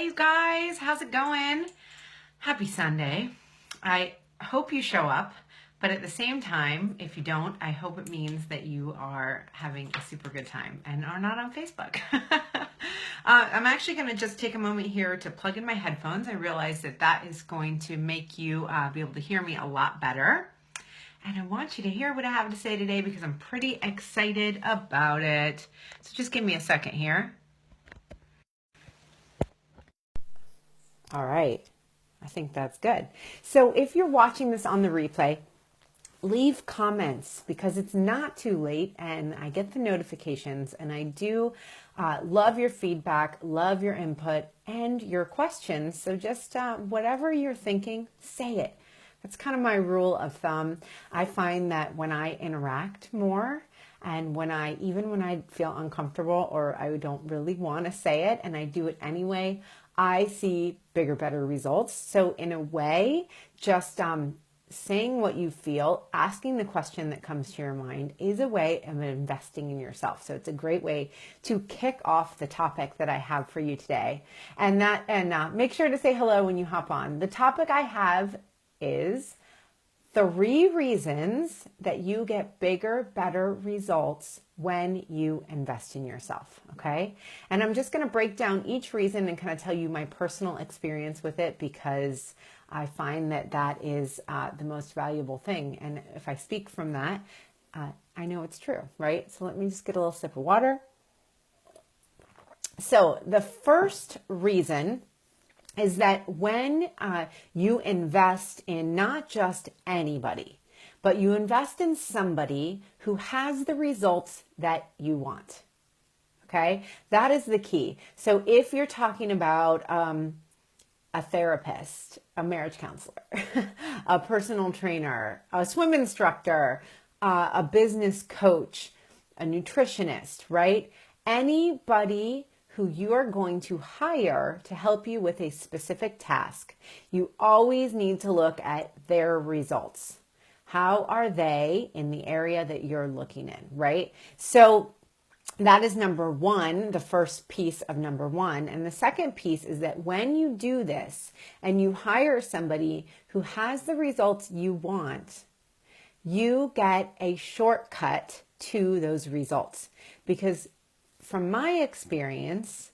Hey you guys, how's it going? Happy Sunday. I hope you show up, but at the same time, if you don't, I hope it means that you are having a super good time and are not on Facebook. I'm actually going to just take a moment here to plug in my headphones. I realize that that is going to make you be able to hear me a lot better. And I want you to hear what I have to say today because I'm pretty excited about it. So just give me a second here. All right. I think that's good. So if you're watching this on the replay, leave comments because it's not too late and I get the notifications and I do love your feedback, love your input and your questions. So just whatever you're thinking, say it. That's kind of my rule of thumb. I find that when I interact more and even when I feel uncomfortable or I don't really want to say it and I do it anyway, I see bigger, better results. So in a way, just saying what you feel, asking the question that comes to your mind is a way of investing in yourself. So it's a great way to kick off the topic that I have for you today. And make sure to say hello when you hop on. The topic I have is 3 reasons that you get bigger, better results when you invest in yourself, okay? And I'm just going to break down each reason and kind of tell you my personal experience with it because I find that that is the most valuable thing. And if I speak from that, I know it's true, right? So let me just get a little sip of water. So the first reason is that when you invest in not just anybody, but you invest in somebody who has the results that you want, okay? That is the key. So if you're talking about a therapist, a marriage counselor, a personal trainer, a swim instructor, a business coach, a nutritionist, right? Anybody who you are going to hire to help you with a specific task, you always need to look at their results. How are they in the area that you're looking in, right? So that is number 1, the first piece of number 1. And the second piece is that when you do this and you hire somebody who has the results you want, you get a shortcut to those results. Because from my experience,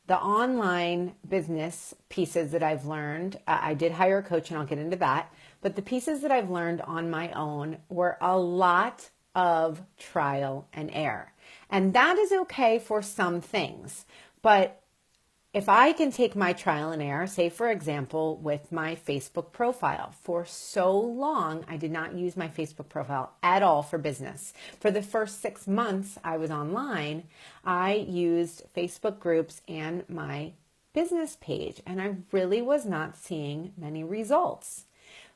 the online business pieces that I've learned, I did hire a coach and I'll get into that, but the pieces that I've learned on my own were a lot of trial and error. And that is okay for some things, but if I can take my trial and error, say for example, with my Facebook profile, for so long, I did not use my Facebook profile at all for business. For the first 6 months I was online, I used Facebook groups and my business page, and I really was not seeing many results.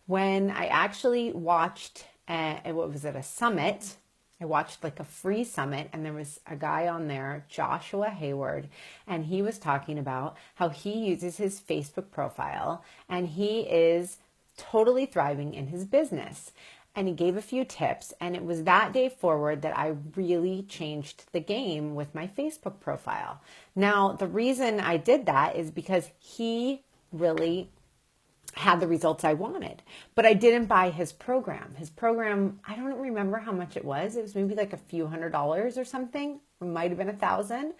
When I actually watched, a summit, I watched like a free summit and there was a guy on there, Joshua Hayward, and he was talking about how he uses his Facebook profile and he is totally thriving in his business. And he gave a few tips and it was that day forward that I really changed the game with my Facebook profile. Now, the reason I did that is because he really had the results I wanted, but I didn't buy his program. His program, I don't remember how much it was. It was maybe like a few $100s or something. It might have been 1,000.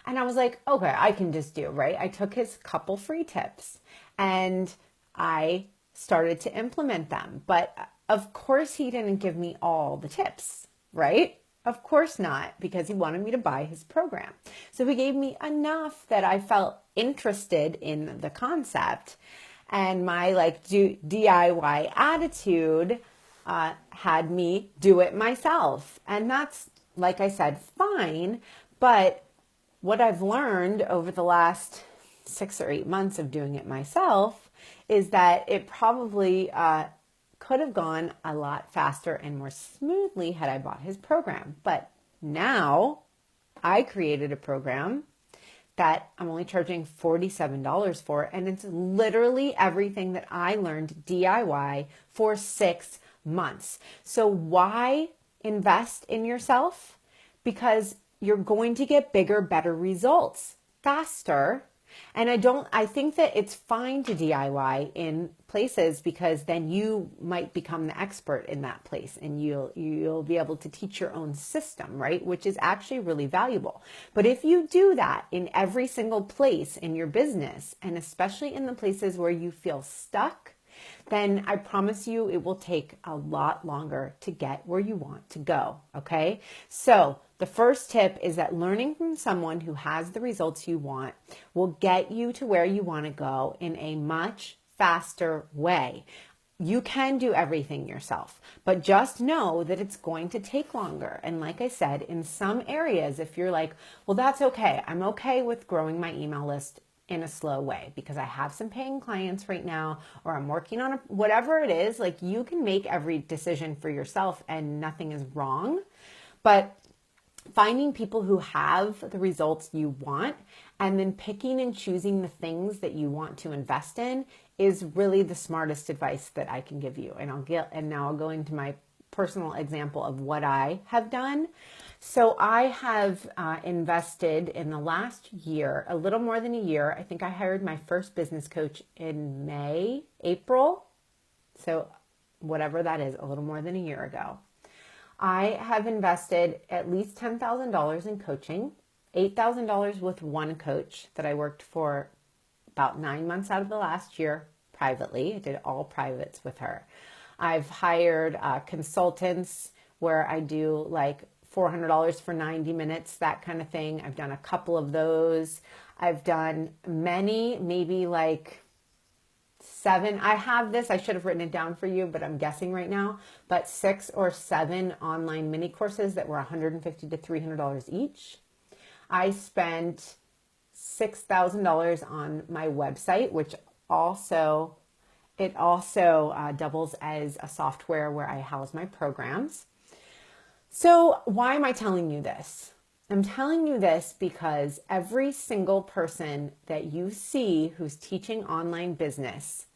And I was like, okay, I can just do, right? I took his couple free tips and I started to implement them. But of course he didn't give me all the tips, right? Of course not, because he wanted me to buy his program. So he gave me enough that I felt interested in the concept. And my DIY attitude had me do it myself. And that's, like I said, fine. But what I've learned over the last 6 or 8 months of doing it myself is that it probably could have gone a lot faster and more smoothly had I bought his program. But now I created a program that I'm only charging $47 for, and it's literally everything that I learned DIY for 6 months. So why invest in yourself? Because you're going to get bigger, better results faster And I think that it's fine to DIY in places because then you might become the expert in that place and you'll be able to teach your own system, right? Which is actually really valuable. But if you do that in every single place in your business, and especially in the places where you feel stuck, then I promise you it will take a lot longer to get where you want to go, okay? So the first tip is that learning from someone who has the results you want will get you to where you want to go in a much faster way. You can do everything yourself, but just know that it's going to take longer. And like I said, in some areas, if you're like, well, that's okay. I'm okay with growing my email list in a slow way because I have some paying clients right now, or I'm working on whatever it is, like you can make every decision for yourself and nothing is wrong. But finding people who have the results you want and then picking and choosing the things that you want to invest in is really the smartest advice that I can give you. And now I'll go into my personal example of what I have done. So I have invested in the last year, a little more than a year. I think I hired my first business coach in April. So whatever that is, a little more than a year ago. I have invested at least $10,000 in coaching, $8,000 with one coach that I worked for about 9 months out of the last year privately. I did all privates with her. I've hired consultants where I do like $400 for 90 minutes, that kind of thing. I've done a couple of those. I've done many, maybe like 7. I have this, I should have written it down for you, but I'm guessing right now, but 6 or 7 online mini courses that were $150 to $300 each. I spent $6,000 on my website, which also doubles as a software where I house my programs. So why am I telling you this? I'm telling you this because every single person that you see who's teaching online business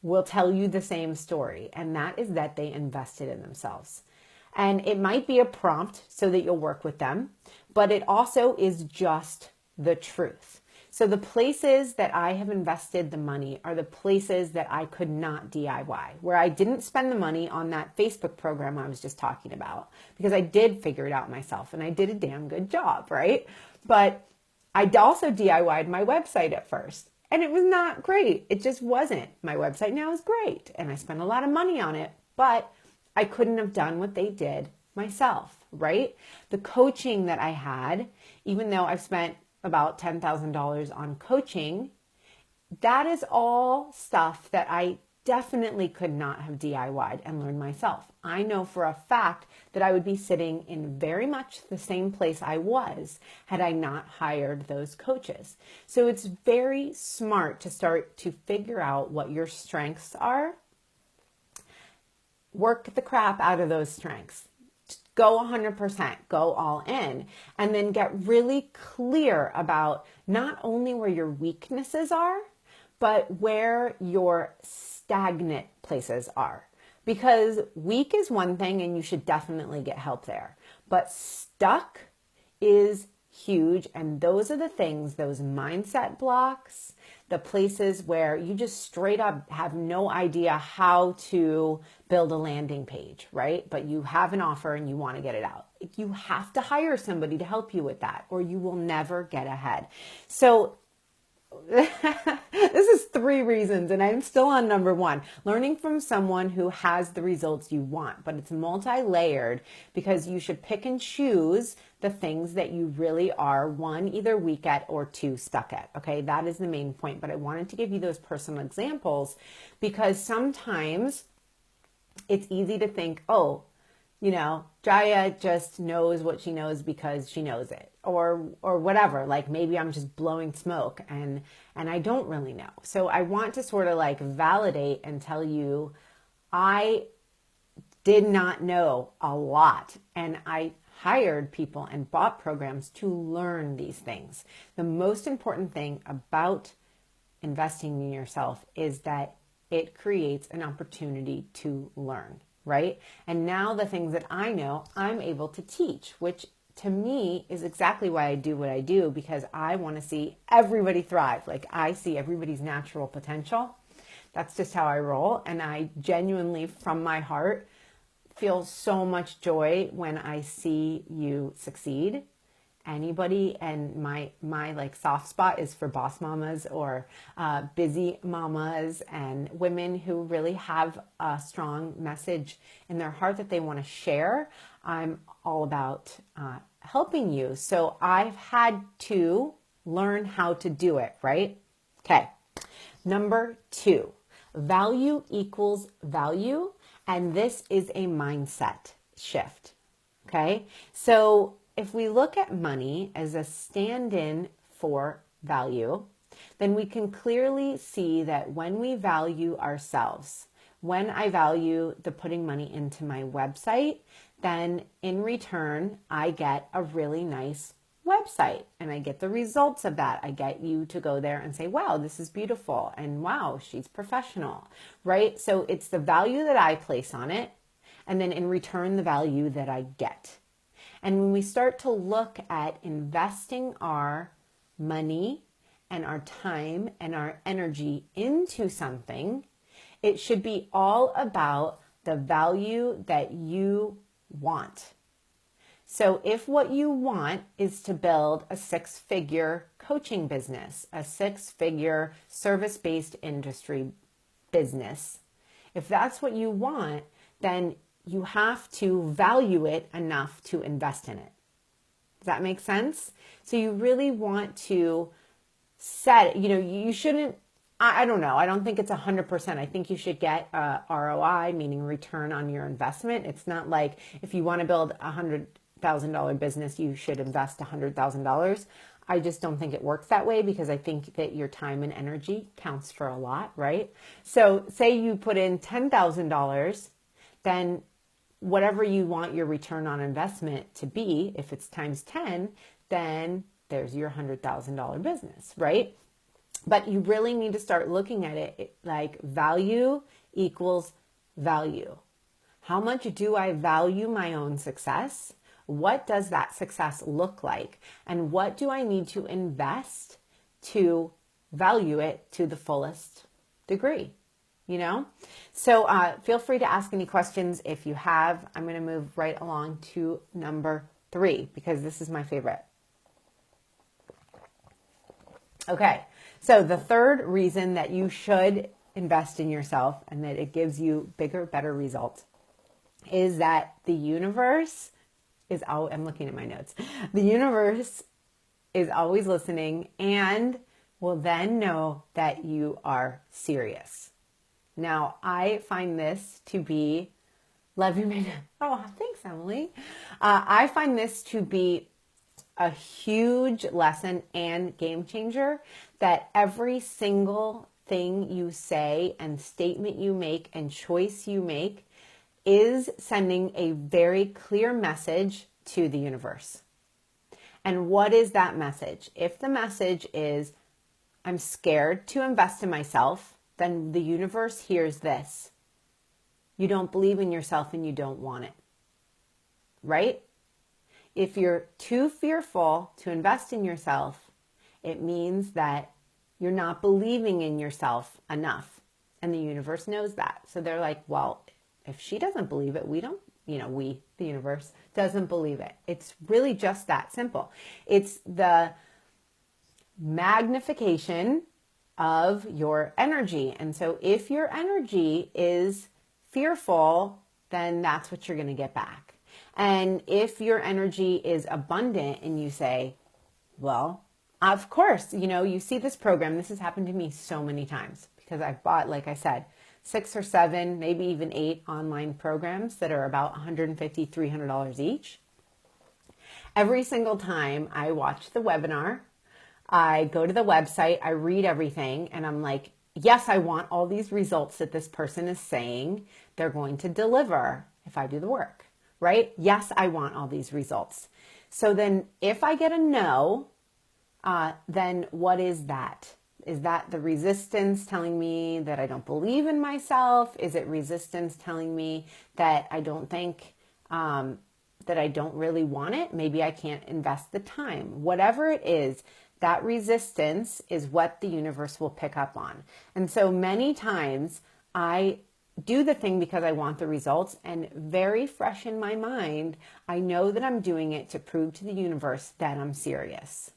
will tell you the same story, and that is that they invested in themselves. And it might be a prompt so that you'll work with them, but it also is just the truth. So the places that I have invested the money are the places that I could not DIY, where I didn't spend the money on that Facebook program I was just talking about, because I did figure it out myself and I did a damn good job, right? But I also DIY'd my website at first and it was not great. It just wasn't. My website now is great and I spent a lot of money on it, but I couldn't have done what they did myself, right? The coaching that I had, even though I've spent about $10,000 on coaching, that is all stuff that I definitely could not have DIY'd and learned myself. I know for a fact that I would be sitting in very much the same place I was had I not hired those coaches. So it's very smart to start to figure out what your strengths are, work the crap out of those strengths. Go 100%, go all in, and then get really clear about not only where your weaknesses are, but where your stagnant places are. Because weak is one thing and you should definitely get help there, but stuck is huge. And those are the things, those mindset blocks, the places where you just straight up have no idea how to build a landing page, right? But you have an offer and you want to get it out. You have to hire somebody to help you with that, or you will never get ahead. So this is 3 reasons, and I'm still on number 1. Learning from someone who has the results you want, but it's multi-layered because you should pick and choose the things that you really are, 1, either weak at, or 2, stuck at. Okay, that is the main point, but I wanted to give you those personal examples because sometimes it's easy to think, oh, you know, Jaya just knows what she knows because she knows it, or whatever. Like maybe I'm just blowing smoke and I don't really know. So I want to sort of like validate and tell you, I did not know a lot, and I hired people and bought programs to learn these things. The most important thing about investing in yourself is that it creates an opportunity to learn. Right? And now the things that I know, I'm able to teach, which to me is exactly why I do what I do, because I want to see everybody thrive. Like I see everybody's natural potential. That's just how I roll. And I genuinely, from my heart, feel so much joy when I see you succeed. Anybody, and my like soft spot is for boss mamas or busy mamas and women who really have a strong message in their heart that they want to share. I'm all about helping you. So I've had to learn how to do it, right? Okay. Number 2, value equals value. And this is a mindset shift. Okay. So if we look at money as a stand-in for value, then we can clearly see that when we value ourselves, when I value the putting money into my website, then in return, I get a really nice website and I get the results of that. I get you to go there and say, wow, this is beautiful. And wow, she's professional, right? So it's the value that I place on it. And then in return, the value that I get. And when we start to look at investing our money and our time and our energy into something, it should be all about the value that you want. So if what you want is to build a 6-figure coaching business, a 6-figure service-based industry business, if that's what you want, then you have to value it enough to invest in it. Does that make sense? So you really want to set, you shouldn't, I don't know. I don't think it's 100%. I think you should get ROI, meaning return on your investment. It's not like if you want to build a $100,000 business, you should invest $100,000. I just don't think it works that way, because I think that your time and energy counts for a lot, right? So say you put in $10,000, then whatever you want your return on investment to be, if it's times 10, then there's your $100,000 business, right? But you really need to start looking at it like value equals value. How much do I value my own success? What does that success look like? And what do I need to invest to value it to the fullest degree? So feel free to ask any questions if you have. I'm going to move right along to number 3, because this is my favorite. Okay, so the third reason that you should invest in yourself and that it gives you bigger, better results is that the universe is, I'm looking at my notes. The universe is always listening and will then know that you are serious. Now, I find this to be, love you, man. Oh, thanks, Emily. I find this to be a huge lesson and game changer, that every single thing you say and statement you make and choice you make is sending a very clear message to the universe. And what is that message? If the message is, I'm scared to invest in myself, then the universe hears this. You don't believe in yourself and you don't want it, right? If you're too fearful to invest in yourself, it means that you're not believing in yourself enough. And the universe knows that. So they're like, well, if she doesn't believe it, we don't, the universe doesn't believe it. It's really just that simple. It's the magnification of your energy. And so if your energy is fearful, then that's what you're going to get back. And if your energy is abundant and you say, well, of course, you see this program. This has happened to me so many times because I've bought, like I said, 6 or 7, maybe even 8 online programs that are about $150, $300 each. Every single time I watch the webinar, I go to the website, I read everything, and I'm like, yes, I want all these results that this person is saying they're going to deliver if I do the work, right? Yes, I want all these results. So then if I get a no, then what is that? Is that the resistance telling me that I don't believe in myself? Is it resistance telling me that I don't think that I don't really want it. Maybe I can't invest the time. Whatever it is, that resistance is what the universe will pick up on. And so many times I do the thing because I want the results, and very fresh in my mind, I know that I'm doing it to prove to the universe that I'm serious.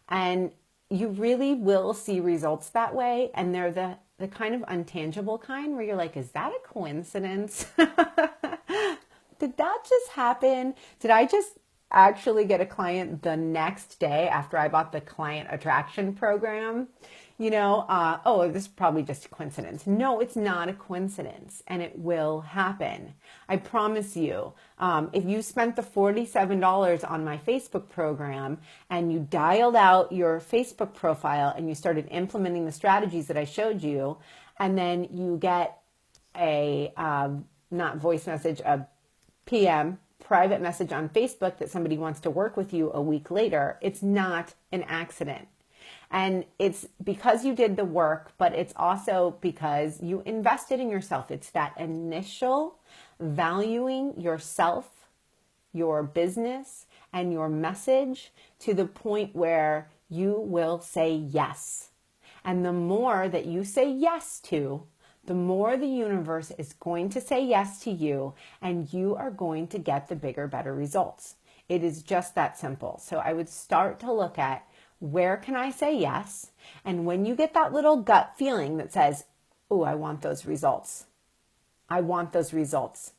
And you really will see results that way, and they're the kind of untangible kind where you're like, is that a coincidence? Did that just happen? Did I just actually get a client the next day after I bought the client attraction program? Oh, this is probably just a coincidence. No, it's not a coincidence, and it will happen. I promise you. If you spent the $47 on my Facebook program and you dialed out your Facebook profile and you started implementing the strategies that I showed you, and then you get a, not voice message, a PM, private message on Facebook that somebody wants to work with you a week later, it's not an accident. And it's because you did the work, but it's also because you invested in yourself. It's that initial valuing yourself, your business, and your message to the point where you will say yes. And the more that you say yes to, the more the universe is going to say yes to you, and you are going to get the bigger, better results. It is just that simple. So I would start to look at, where can I say yes? And when you get that little gut feeling that says, oh, I want those results. I want those results.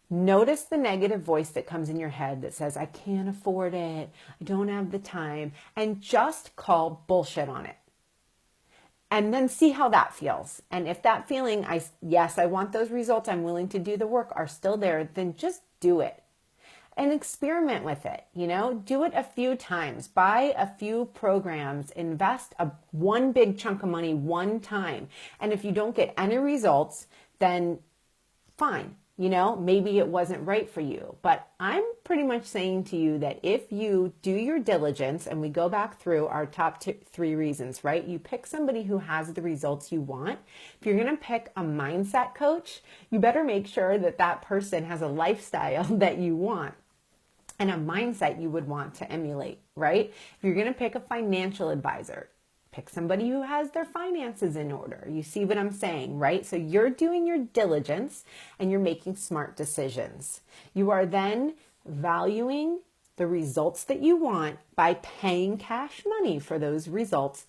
Notice the negative voice that comes in your head that says, I can't afford it. I don't have the time. And just call bullshit on it. And then see how that feels. And if that feeling, yes, I want those results, I'm willing to do the work, are still there, then just do it. And experiment with it, do it a few times, buy a few programs, invest one big chunk of money one time. And if you don't get any results, then fine, maybe it wasn't right for you. But I'm pretty much saying to you that if you do your diligence, and we go back through our top 3 reasons, right? You pick somebody who has the results you want. If you're going to pick a mindset coach, you better make sure that that person has a lifestyle that you want and a mindset you would want to emulate, right? If you're going to pick a financial advisor, pick somebody who has their finances in order. You see what I'm saying, right? So you're doing your diligence and you're making smart decisions. You are then valuing the results that you want by paying cash money for those results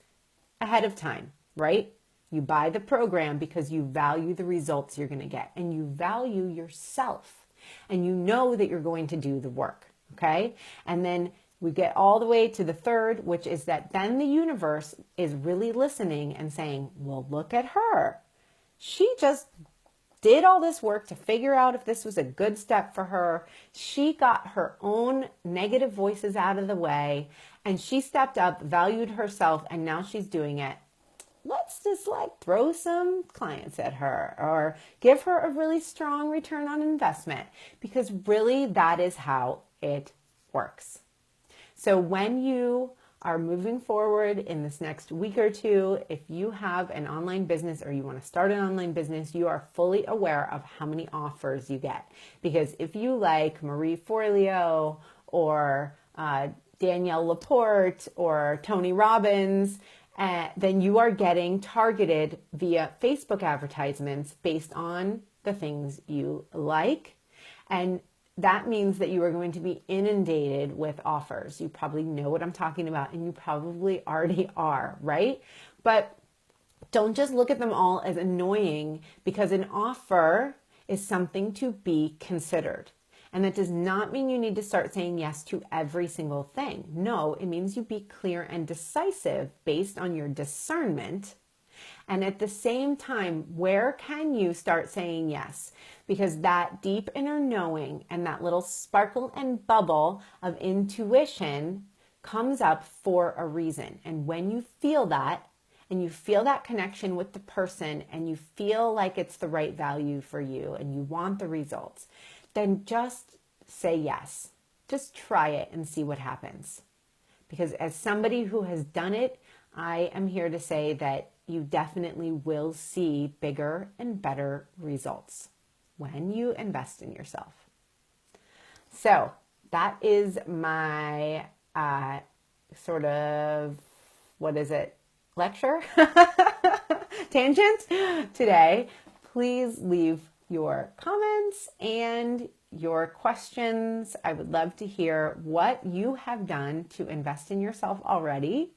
ahead of time, right? You buy the program because you value the results you're going to get, and you value yourself, and you know that you're going to do the work. Okay. And then we get all the way to the 3rd, which is that then the universe is really listening and saying, well, look at her. She just did all this work to figure out if this was a good step for her. She got her own negative voices out of the way, and she stepped up, valued herself, and now she's doing it. Let's just throw some clients at her, or give her a really strong return on investment, because really that is how it works. So when you are moving forward in this next week or two, if you have an online business or you want to start an online business, you are fully aware of how many offers you get. Because if you like Marie Forleo or Danielle Laporte or Tony Robbins, then you are getting targeted via Facebook advertisements based on the things you like. And that means that you are going to be inundated with offers. You probably know what I'm talking about, and you probably already are, right? But don't just look at them all as annoying, because an offer is something to be considered. And that does not mean you need to start saying yes to every single thing. No, it means you be clear and decisive based on your discernment. And at the same time, where can you start saying yes? Because that deep inner knowing and that little sparkle and bubble of intuition comes up for a reason. And when you feel that, and you feel that connection with the person, and you feel like it's the right value for you, and you want the results, then just say yes. Just try it and see what happens. Because as somebody who has done it, I am here to say that you definitely will see bigger and better results when you invest in yourself. So that is my sort of, what is it, lecture? Tangent today. Please leave your comments and your questions. I would love to hear what you have done to invest in yourself already.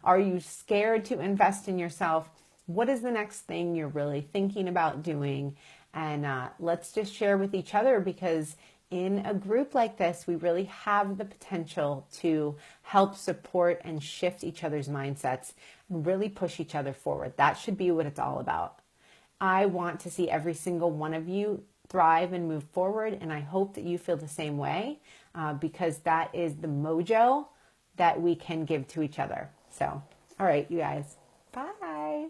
Are you scared to invest in yourself? What is the next thing you're really thinking about doing? And let's just share with each other, because in a group like this, we really have the potential to help support and shift each other's mindsets and really push each other forward. That should be what it's all about. I want to see every single one of you thrive and move forward, and I hope that you feel the same way, because that is the mojo that we can give to each other. So, all right, you guys, bye.